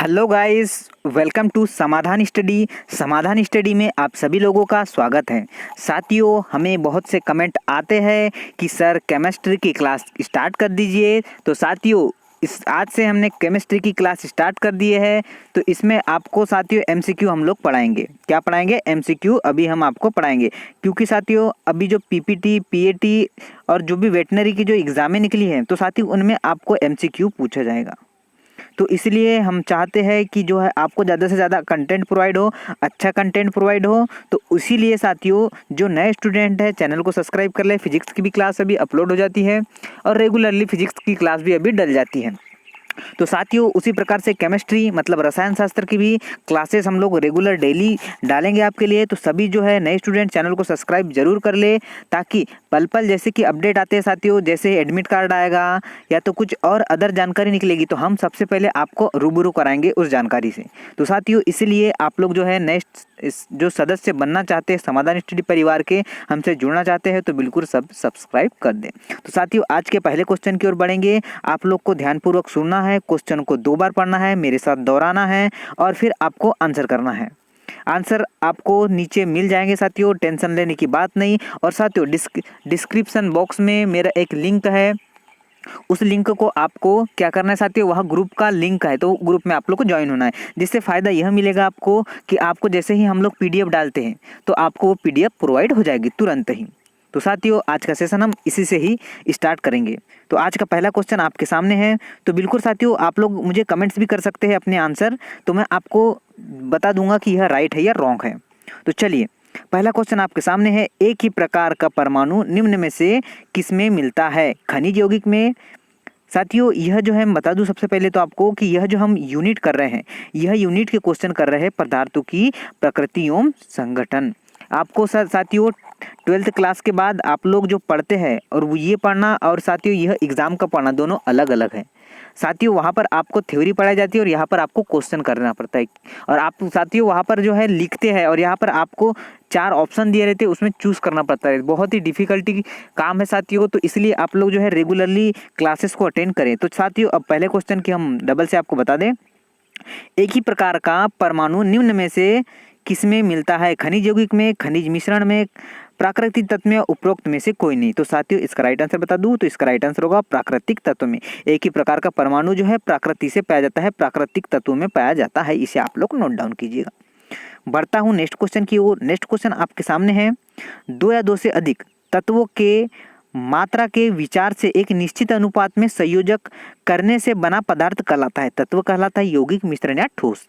Hello guys, welcome to समाधान study. समाधान study में आप सभी लोगों का स्वागत है। साथियों, हमें बहुत से कमेंट आते हैं कि सर केमिस्ट्री की क्लास स्टार्ट कर दीजिए। तो साथियों, इस आज से हमने केमिस्ट्री की क्लास स्टार्ट कर दी है। तो इसमें आपको साथियों एमसीक्यू हम लोग पढ़ाएंगे। क्या पढ़ाएंगे? एमसीक्यू अभी हम आपको पढ़ाएंगे, क्योंकि साथियों अभी जो पीपीटी, पीएटी और जो भी वेटनरी की जो एग्ज़ामें निकली हैं, तो साथियों उनमें आपको एमसीक्यू पूछा जाएगा। तो इसलिए हम चाहते हैं कि जो है आपको ज़्यादा से ज़्यादा कंटेंट प्रोवाइड हो, अच्छा कंटेंट प्रोवाइड हो। तो इसीलिए साथियों, जो नए स्टूडेंट है चैनल को सब्सक्राइब कर ले। फिजिक्स की भी क्लास अभी अपलोड हो जाती है और रेगुलरली फिजिक्स की क्लास भी अभी डल जाती है। तो साथियों उसी प्रकार से केमिस्ट्री मतलब रसायन शास्त्र की भी क्लासेस हम लोग रेगुलर डेली डालेंगे आपके लिए। तो सभी जो है नए स्टूडेंट चैनल को सब्सक्राइब जरूर कर ले, ताकि पल पल जैसे कि अपडेट आते हैं साथियों, जैसे एडमिट कार्ड आएगा या तो कुछ और अदर जानकारी निकलेगी, तो हम सबसे पहले आपको रूबरू कराएंगे उस जानकारी से। तो साथियों इसलिए आप लोग जो है नेक्स्ट जो सदस्य बनना चाहते हैं समाधान स्टडी परिवार के, हमसे जुड़ना चाहते हैं, तो बिल्कुल सब सब्सक्राइब कर दें। तो साथियों आज के पहले क्वेश्चन की ओर बढ़ेंगे। आप लोग को ध्यानपूर्वक सुनना है, क्वेश्चन को 2 बार पढ़ना है, मेरे साथ दोहराना है और फिर आपको आंसर करना है। आंसर आपको नीचे मिल जाएंगे साथियों, टेंशन लेने की बात नहीं। और साथियों डिस्क्रिप्शन बॉक्स में मेरा एक लिंक है, उस लिंक को आपको क्या करना है साथियों, वह ग्रुप का लिंक है, तो ग्रुप में आप लोग को ज्वाइन होना है। जिससे फ़ायदा यह मिलेगा आपको कि आपको जैसे ही हम लोग पीडीएफ डालते हैं तो आपको वो पीडीएफ प्रोवाइड हो जाएगी तुरंत ही। तो साथियों आज का सेशन हम इसी से ही स्टार्ट करेंगे। तो आज का पहला क्वेश्चन आपके सामने है। तो बिल्कुल साथियों आप लोग मुझे कमेंट्स भी कर सकते हैं अपने आंसर, तो मैं आपको बता दूंगा कि यह राइट है या रॉन्ग है। तो चलिए पहला क्वेश्चन आपके सामने है। एक ही प्रकार का परमाणु निम्न में से किसमें मिलता है? खनिज यौगिक में। साथियों यह जो है मैं बता दूं सबसे पहले तो आपको कि यह जो हम यूनिट कर रहे हैं, यह यूनिट के क्वेश्चन कर रहे हैं पदार्थों की प्रकृति एवं संगठन। आपको साथियों 12th क्लास के बाद आप लोग जो पढ़ते हैं और वो ये पढ़ना और साथियों यह एग्ज़ाम का पढ़ना दोनों अलग अलग है। साथियों वहाँ पर आपको थ्योरी पढ़ाई जाती है और यहाँ पर आपको क्वेश्चन करना पड़ता है। और आप साथियों वहाँ पर जो है लिखते हैं और यहाँ पर आपको 4 ऑप्शन दिए रहते हैं, उसमें चूज़ करना पड़ता है। बहुत ही डिफिकल्टी काम है साथियों। तो इसलिए आप लोग जो है रेगुलरली क्लासेस को अटेंड करें। तो साथियों अब पहले क्वेश्चन की हम डबल से आपको बता दें। एक ही प्रकार का परमाणु निम्न में से किसमें मिलता है? खनिज यौगिक में, खनिज मिश्रण में, प्राकृतिक तत्व में, उपरोक्त में से कोई नहीं। तो साथियों इसका राइट आंसर बता दूं तो इसका राइट आंसर होगा प्राकृतिक तत्व में। एक ही प्रकार का परमाणु जो है प्रकृति से पाया जाता है, प्राकृतिक तत्वों में पाया जाता है। इसे आप लोग नोट डाउन कीजिएगा। बढ़ता हूं नेक्स्ट क्वेश्चन की ओर। नेक्स्ट क्वेश्चन आपके सामने है। 2 या 2 से अधिक तत्वों के मात्रा के विचार से एक निश्चित अनुपात में संयोजक करने से बना पदार्थ कहलाता है। तत्व कहलाता है यौगिक, मिश्रण या ठोस।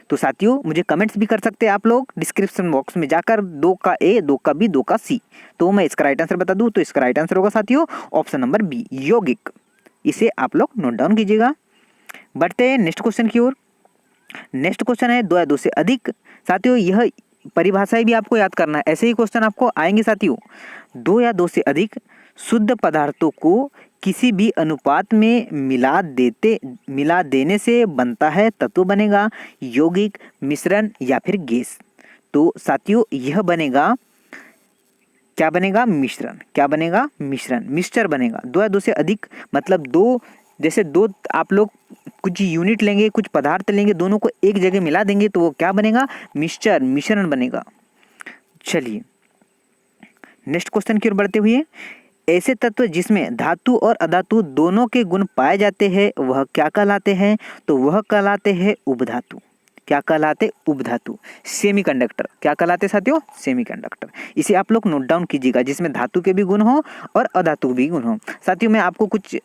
तो साथियों मुझे कमेंट्स भी कर सकते हैं आप लोग डिस्क्रिप्शन बॉक्स में जाकर, 2 का ए, 2 का बी, 2 का सी। तो मैं इसका राइट आंसर बता दूं तो इसका राइट आंसर होगा साथियों ऑप्शन नंबर बी, यौगिक। इसे आप लोग नोट डाउन कीजिएगा। बढ़ते हैं नेक्स्ट क्वेश्चन की ओर। नेक्स्ट क्वेश्चन है 2 या 2 से अधिक। साथियों यह परिभाषाएं भी आपको याद करना है, ऐसे ही क्वेश्चन आपको आएंगे साथियों। 2 या 2 से अधिक शुद्ध पदार्थों को किसी भी अनुपात में मिला देने से बनता है तत्व बनेगा यौगिक, मिश्रण या फिर गैस। तो साथियों यह बनेगा, क्या बनेगा? मिश्रण। क्या बनेगा? मिश्रण, मिक्सचर बनेगा। 2 या 2 से अधिक मतलब 2, जैसे 2 आप लोग कुछ यूनिट लेंगे, कुछ पदार्थ लेंगे, दोनों को एक जगह मिला देंगे तो वो क्या बनेगा? मिक्सचर, मिश्रण बनेगा। चलिए नेक्स्ट क्वेश्चन की ओर बढ़ते हुए। ऐसे तत्व जिसमें धातु और अधातु दोनों के गुण पाए जाते हैं वह क्या कहलाते हैं? तो वह कहलाते हैं उपधातु। क्या कहलाते? उपधातु। सेमीकंडक्टर। क्या कहलाते साथियों? सेमीकंडक्टर। इसे आप लोग नोट डाउन कीजिएगा, जिसमें धातु के भी गुण हो और अधातु भी गुण हो। साथियों मैं आपको कुछ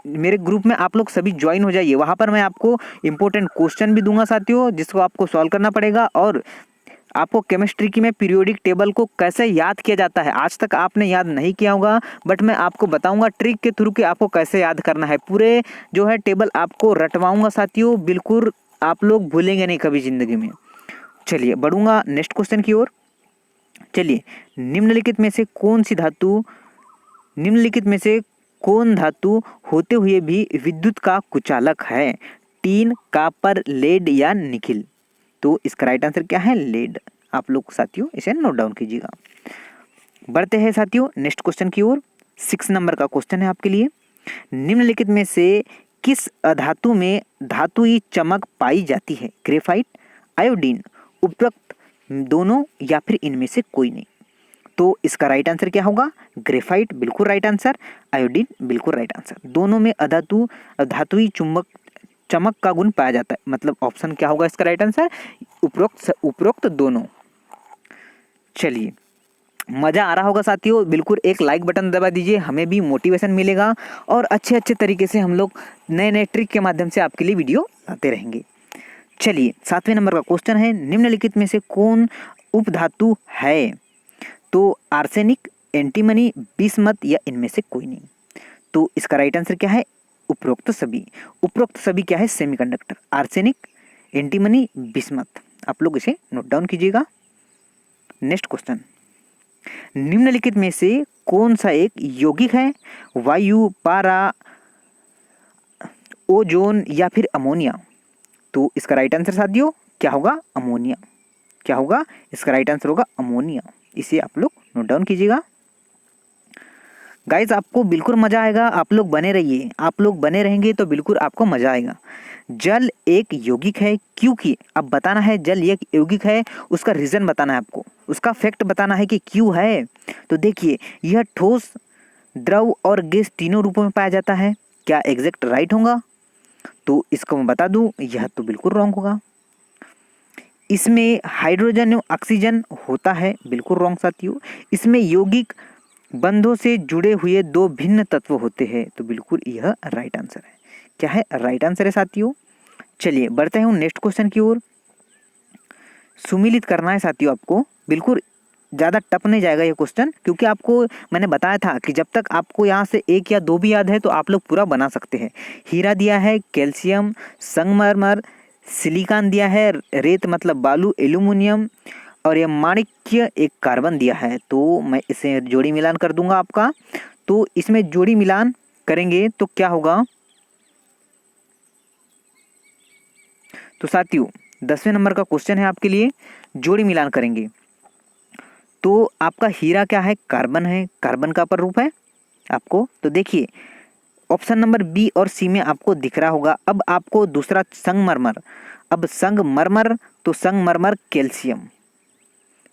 मेरे ग्रुप में आप लोग सभी ज्वाइन हो जाइए, वहाँ पर मैं आपको इंपॉर्टेंट क्वेश्चन भी दूंगा साथियों, जिसको आपको सॉल्व करना पड़ेगा। और आपको केमिस्ट्री की मैं पीरियोडिक टेबल को कैसे याद किया जाता है, आज तक आपने याद नहीं किया होगा, बट मैं आपको बताऊंगा ट्रिक के थ्रू कि आपको कैसे याद करना है। पूरे जो है टेबल आपको रटवाऊंगा साथियों, बिल्कुल आप लोग भूलेंगे नहीं कभी ज़िंदगी में। चलिए बढ़ूंगा नेक्स्ट क्वेश्चन की ओर। चलिए निम्नलिखित में से कौन धातु होते हुए भी विद्युत का कुचालक है? टीन, कॉपर, लेड या निकिल। तो इसका राइट आंसर क्या है? लेड। आप लोग साथियों इसे नोट डाउन कीजिएगा। बढ़ते हैं साथियों नेक्स्ट क्वेश्चन की ओर। 6 नंबर का क्वेश्चन है आपके लिए। निम्नलिखित में से किस अधातु में धातुई चमक पाई जाती है? ग्रेफाइट, आयोडीन, उपरोक्त दोनों या फिर इनमें से कोई नहीं। तो इसका राइट आंसर क्या होगा? ग्रेफाइट बिल्कुल राइट आंसर, आयोडीन बिल्कुल राइट आंसर। दोनों में धातुई चुंबक चमक का गुण पाया जाता है, मतलब ऑप्शन क्या होगा इसका राइट आंसर? उपरोक्त दोनों। चलिए, मज़ा आ रहा होगा साथियों, बिल्कुल एक लाइक बटन दबा दीजिए, हमें भी मोटिवेशन मिलेगा और अच्छे अच्छे तरीके से हम लोग नए नए ट्रिक के माध्यम से आपके लिए वीडियो लाते रहेंगे। चलिए, 7वें नंबर का क्वेश्चन है, निम्नलिखित में से कौन उपधातु है? तो आर्सेनिक, एंटीमनी, बिस्मथ या इनमें से कोई नहीं। तो इसका राइट आंसर क्या है? उपरोक्त सभी। उपरोक्त सभी क्या है? सेमीकंडक्टर। Arsenic, antimony, bismuth. आप लोग इसे नोट डाउन कीजिएगा। नेक्स्ट क्वेश्चन, निम्नलिखित में से कौन सा एक यौगिक है? वायु, पारा, ओजोन या फिर अमोनिया। तो इसका राइट आंसर साथियों क्या होगा? अमोनिया। क्या होगा? इसका राइट आंसर होगा अमोनिया। इसे आप लोग नोट डाउन कीजिएगा। गाइज, आपको बिल्कुल मज़ा आएगा, आप लोग बने रहिए, आप लोग बने रहेंगे तो बिल्कुल आपको मज़ा आएगा। जल एक यौगिक है क्योंकि, अब बताना है जल एक यौगिक है, उसका रीज़न बताना है आपको, उसका फैक्ट बताना है कि क्यों है। तो देखिए, यह ठोस, द्रव और गैस तीनों रूपों में पाया जाता है। क्या एग्जैक्ट राइट होगा? तो इसको मैं बता दूं, यह तो बिल्कुल रॉन्ग होगा। इसमें हाइड्रोजन एवं ऑक्सीजन होता है, बिल्कुल रॉन्ग साथियों। इसमें यौगिक बंधों से जुड़े हुए दो भिन्न तत्व होते हैं, तो बिल्कुल यह राइट आंसर है। क्या है? राइट आंसर है साथियों। चलिए, बढ़ते हैं नेक्स्ट क्वेश्चन की ओर। सुमिलित करना है साथियों आपको, बिल्कुल ज़्यादा टफ नहीं जाएगा ये क्वेश्चन, क्योंकि आपको मैंने बताया था कि जब तक आपको यहाँ से एक या दो भी याद है तो आप लोग पूरा बना सकते हैं। हीरा दिया है, कैल्शियम, संगमरमर, सिलिकॉन दिया है, रेत मतलब बालू, एल्यूमिनियम, और ये माणिक्य एक कार्बन दिया है। तो मैं इसे जोड़ी मिलान कर दूंगा आपका। तो इसमें जोड़ी मिलान करेंगे तो क्या होगा? तो साथियों, 10वें नंबर का क्वेश्चन है आपके लिए, जोड़ी मिलान करेंगे तो आपका हीरा क्या है? कार्बन है, कार्बन का अपर रूप है आपको। तो देखिए, ऑप्शन नंबर बी और सी में आपको दिख रहा होगा। अब आपको दूसरा संगमरमर, अब संगमरमर, तो संगमरमर कैल्शियम।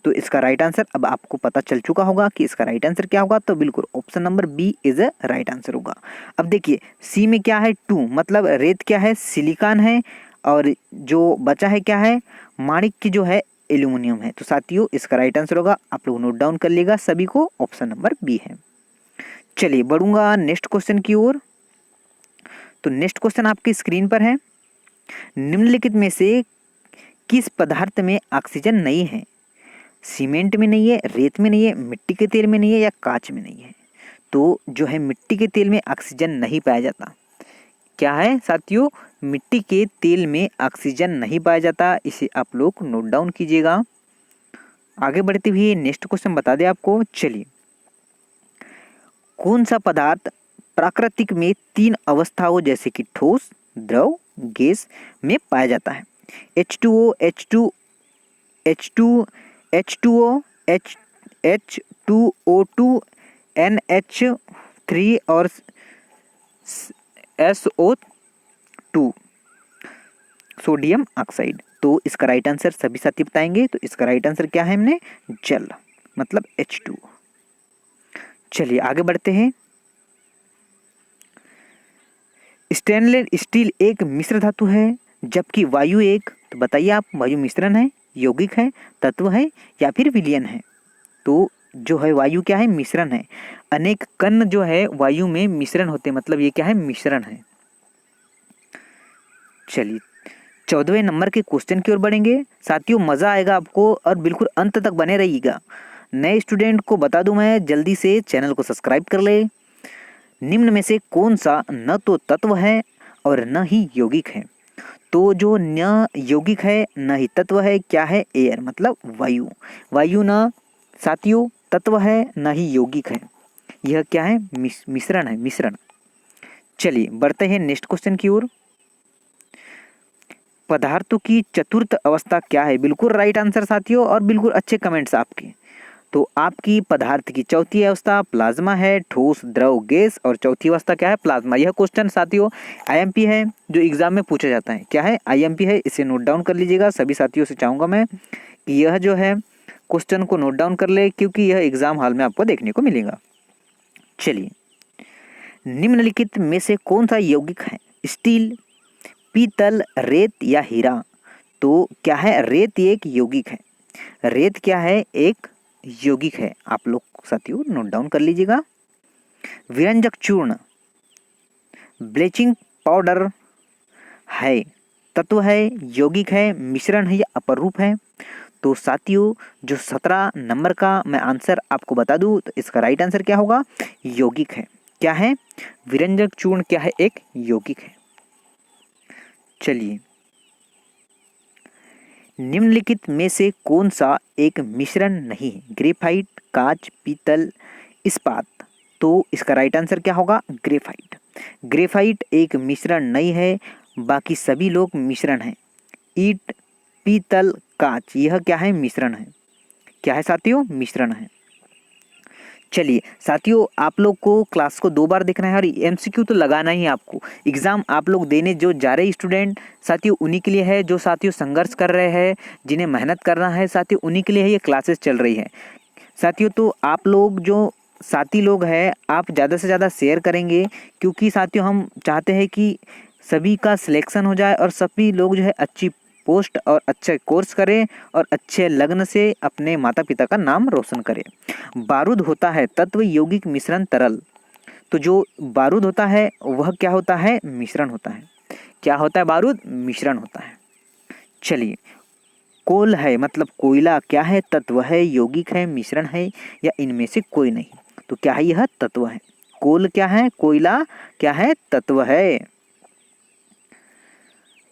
तो इसका राइट आंसर अब आपको पता चल चुका होगा कि इसका राइट आंसर क्या होगा। तो बिल्कुल option number B is a right answer होगा। अब देखिए, सी में क्या है? 2, मतलब रेत क्या है? सिलिकॉन है, और जो बचा है क्या है? माणिक्य जो है एल्यूमिनियम है। तो साथियों, इसका राइट आंसर होगा, आप लोग नोट डाउन कर लीजिएगा सभी को, ऑप्शन नंबर बी है। चलिए, बढ़ूंगा नेक्स्ट क्वेश्चन की ओर। तो नेक्स्ट क्वेश्चन आपकी स्क्रीन पर है, निम्नलिखित में से किस पदार्थ में ऑक्सीजन नहीं है? सीमेंट में नहीं है, रेत में नहीं है, मिट्टी के तेल में नहीं है, या कांच में नहीं है। तो जो है मिट्टी के तेल में ऑक्सीजन नहीं पाया जाता। क्या है साथियों? मिट्टी के तेल में ऑक्सीजन नहीं पाया जाता। इसे आप लोग नोट डाउन कीजिएगा। आगे बढ़ते हुए नेक्स्ट क्वेश्चन बता दें आपको। चलिए, कौन सा पदार्थ प्राकृतिक में 3 अवस्थाओं जैसे कि ठोस, द्रव, गैस में पाया जाता है? H2O, H2O, H2O2, NH3 और SO2, सोडियम ऑक्साइड। तो इसका राइट आंसर सभी साथी बताएंगे। तो इसका राइट आंसर क्या है? हमने जल, मतलब H2। चलिए, आगे बढ़ते हैं। स्टेनलेस स्टील एक मिश्र धातु है, जबकि वायु एक, तो बताइए आप, वायु मिश्रण है, यौगिक है, तत्व है, या फिर विलयन है? तो जो है वायु क्या है? मिश्रण है। अनेक कण जो है वायु में मिश्रण होते हैं, मतलब ये क्या है? मिश्रण है। चलिए, 14वें नंबर के क्वेश्चन की ओर बढ़ेंगे साथियों। मज़ा आएगा आपको और बिल्कुल अंत तक बने रहिएगा। नए स्टूडेंट को बता दूं मैं, जल्दी से चैनल को सब्सक्राइब कर ले। निम्न में से कौन सा न तो तत्व है और न ही यौगिक है? तो जो न यौगिक है न ही तत्व है, क्या है? एयर, मतलब वायु। वायु न साथियों तत्व है न ही यौगिक है, यह क्या है? मिश्रण है, मिश्रण। चलिए, बढ़ते हैं नेक्स्ट क्वेश्चन की ओर। पदार्थों की चतुर्थ अवस्था क्या है? बिल्कुल राइट आंसर साथियों, और बिल्कुल अच्छे कमेंट्स आपके। तो आपकी पदार्थ की चौथी अवस्था प्लाज्मा है, ठोस, द्रव, गैस, और चौथी अवस्था क्या है? प्लाज्मा। यह क्वेश्चन साथियों आईएमपी है, जो एग्जाम में पूछा जाता है। क्या है? आईएमपी है, इसे नोट डाउन कर लीजिएगा। सभी साथियों से चाहूँगा मैं कि यह जो है क्वेश्चन को नोट डाउन कर ले, क्योंकि यह एग्जाम हॉल में आपको देखने को मिलेगा। चलिए, निम्नलिखित में से कौन सा यौगिक है? स्टील, पीतल, रेत या हीरा? तो क्या है? रेत एक यौगिक है। रेत क्या है? एक यौगिक है। आप लोग साथियों नोट डाउन कर लीजिएगा। विरंजक चूर्ण, ब्लीचिंग पाउडर है, तत्व है, यौगिक है, मिश्रण है या अपरूप है? तो साथियों जो 17 नंबर का मैं आंसर आपको बता दूं, तो इसका राइट आंसर क्या होगा? यौगिक है। क्या है? विरंजक चूर्ण क्या है? एक यौगिक है। चलिए, निम्नलिखित में से कौन सा एक मिश्रण नहीं है? ग्रेफाइट, कांच, पीतल, इस्पात? तो इसका राइट आंसर क्या होगा? ग्रेफाइट। ग्रेफाइट एक मिश्रण नहीं है, बाकी सभी लोग मिश्रण हैं। ईंट, पीतल, कांच, यह क्या है? मिश्रण है। क्या है साथियों? मिश्रण है। चलिए साथियों, आप लोग को क्लास को 2 बार देखना है और एमसीक्यू तो लगाना ही है आपको। एग्ज़ाम आप लोग देने जो जा रहे स्टूडेंट साथियों, उन्हीं के लिए है। जो साथियों संघर्ष कर रहे हैं, जिन्हें मेहनत करना है साथियों, उन्हीं के लिए ये क्लासेस चल रही है साथियों। तो आप लोग जो साथी लोग हैं, आप ज़्यादा से ज़्यादा शेयर करेंगे, क्योंकि साथियों हम चाहते हैं कि सभी का सिलेक्शन हो जाए और सभी लोग जो है अच्छी पोस्ट और अच्छे कोर्स करें और अच्छे लग्न से अपने माता पिता का नाम रोशन करें। बारूद होता है तत्व, यौगिक, मिश्रण, तरल? तो जो बारूद होता है वह क्या होता है? मिश्रण होता है। क्या होता है? बारूद मिश्रण होता है। चलिए, कोल है मतलब कोयला क्या है? तत्व है, यौगिक है, मिश्रण है या इनमें से कोई नहीं? तो क्या है? यह तत्व है। कोल क्या है? कोयला क्या है? तत्व है।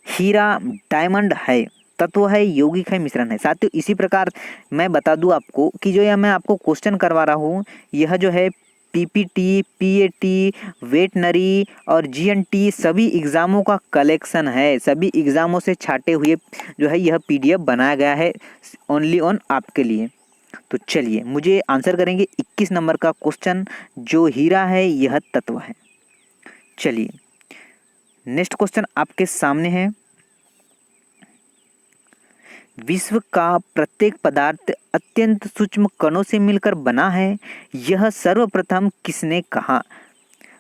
हीरा, डायमंड है, तत्व है, यौगिक है, मिश्रण है। साथियों इसी प्रकार मैं बता दूं आपको कि जो यह मैं आपको क्वेश्चन करवा रहा हूं, यह जो है पीपीटी, पीएटी, वेटनरी और जीएनटी सभी एग्ज़ामों का कलेक्शन है। सभी एग्ज़ामों से छाटे हुए जो है यह पीडीएफ बनाया गया है ओनली ऑन आपके लिए। तो चलिए, मुझे आंसर करेंगे 21 नंबर का क्वेश्चन। जो हीरा है यह तत्व है। चलिए, नेक्स्ट क्वेश्चन आपके सामने है। विश्व का प्रत्येक पदार्थ अत्यंत सूक्ष्म कणों से मिलकर बना है, यह सर्वप्रथम किसने कहा?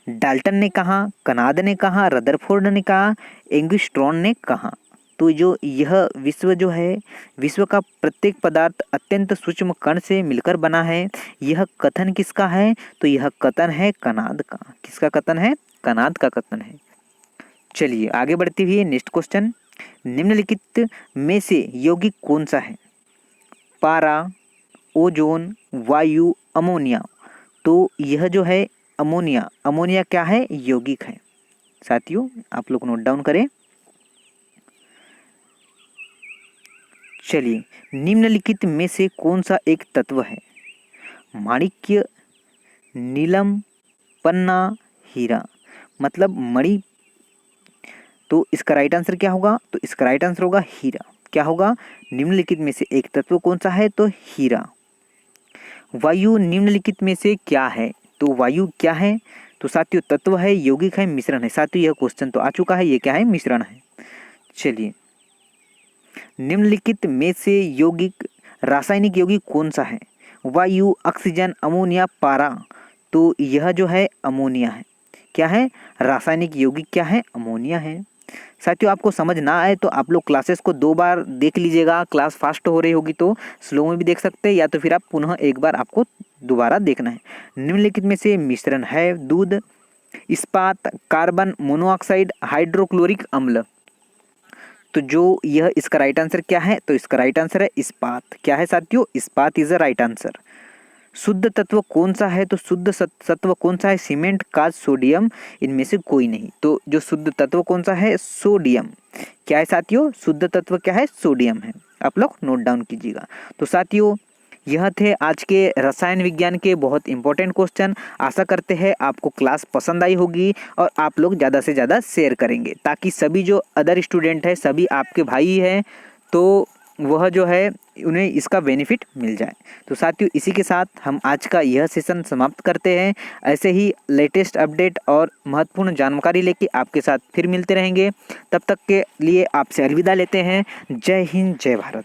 डाल्टन ने कहा, कनाद ने कहा, रदरफोर्ड ने कहा, एंगस्ट्रॉम ने कहा? तो जो यह विश्व जो है, विश्व का प्रत्येक पदार्थ अत्यंत सूक्ष्म कण से मिलकर बना है, यह कथन किसका है? तो यह कथन है कनाद का। किसका कथन है? कनाद का कथन है। चलिए आगे बढ़ते हुए नेक्स्ट क्वेश्चन। निम्नलिखित में से यौगिक कौन सा है? पारा, ओजोन, वायु, अमोनिया? तो यह जो है अमोनिया, अमोनिया क्या है? यौगिक है। साथियों आप लोग नोट डाउन करें। चलिए, निम्नलिखित में से कौन सा एक तत्व है? माणिक्य, नीलम, पन्ना, हीरा? मतलब मणि। तो इसका राइट आंसर क्या होगा? तो इसका राइट आंसर होगा हीरा। क्या होगा? निम्नलिखित में से एक तत्व कौन सा है? तो हीरा। वायु निम्नलिखित में से क्या है? तो वायु क्या है? तो साथियों तत्व है, यौगिक है, मिश्रण है। साथियों यह क्वेश्चन तो आ चुका है, ये क्या है? मिश्रण है। चलिए, निम्नलिखित में से यौगिक रासायनिक यौगिक कौन सा है? वायु, ऑक्सीजन, अमोनिया, पारा? तो यह जो है अमोनिया है। क्या है? रासायनिक यौगिक क्या है? अमोनिया है। साथियों आपको समझ ना आए तो आप लोग क्लासेस को 2 बार देख लीजिएगा। क्लास फास्ट हो रही होगी तो स्लो में भी देख सकते हैं, या तो फिर आप पुनः एक बार आपको दोबारा देखना है। निम्नलिखित में से मिश्रण है दूध, इस्पात, कार्बन मोनोऑक्साइड, हाइड्रोक्लोरिक अम्ल? तो जो यह इसका राइट आंसर क्या है? तो इसका राइट आंसर है इस्पात। क्या है साथियों? इस्पात इज द राइट आंसर। शुद्ध तत्व कौन सा है? तो शुद्ध तत्व कौन सा है? सीमेंट, कांच, सोडियम? इनमें से कोई नहीं। तो जो शुद्ध तत्व कौन सा है? सोडियम। क्या है साथियों? शुद्ध तत्व क्या है? सोडियम है। आप लोग नोट डाउन कीजिएगा। तो साथियों यह थे आज के रसायन विज्ञान के बहुत इंपॉर्टेंट क्वेश्चन। आशा करते हैं आपको क्लास पसंद आई होगी और आप लोग ज़्यादा से ज़्यादा शेयर करेंगे, ताकि सभी जो अदर स्टूडेंट है, सभी आपके भाई हैं, तो वह जो है उन्हें इसका बेनिफिट मिल जाए। तो साथियों, इसी के साथ हम आज का यह सेशन समाप्त करते हैं। ऐसे ही लेटेस्ट अपडेट और महत्वपूर्ण जानकारी लेके आपके साथ फिर मिलते रहेंगे। तब तक के लिए आपसे अलविदा लेते हैं। जय हिंद, जय भारत।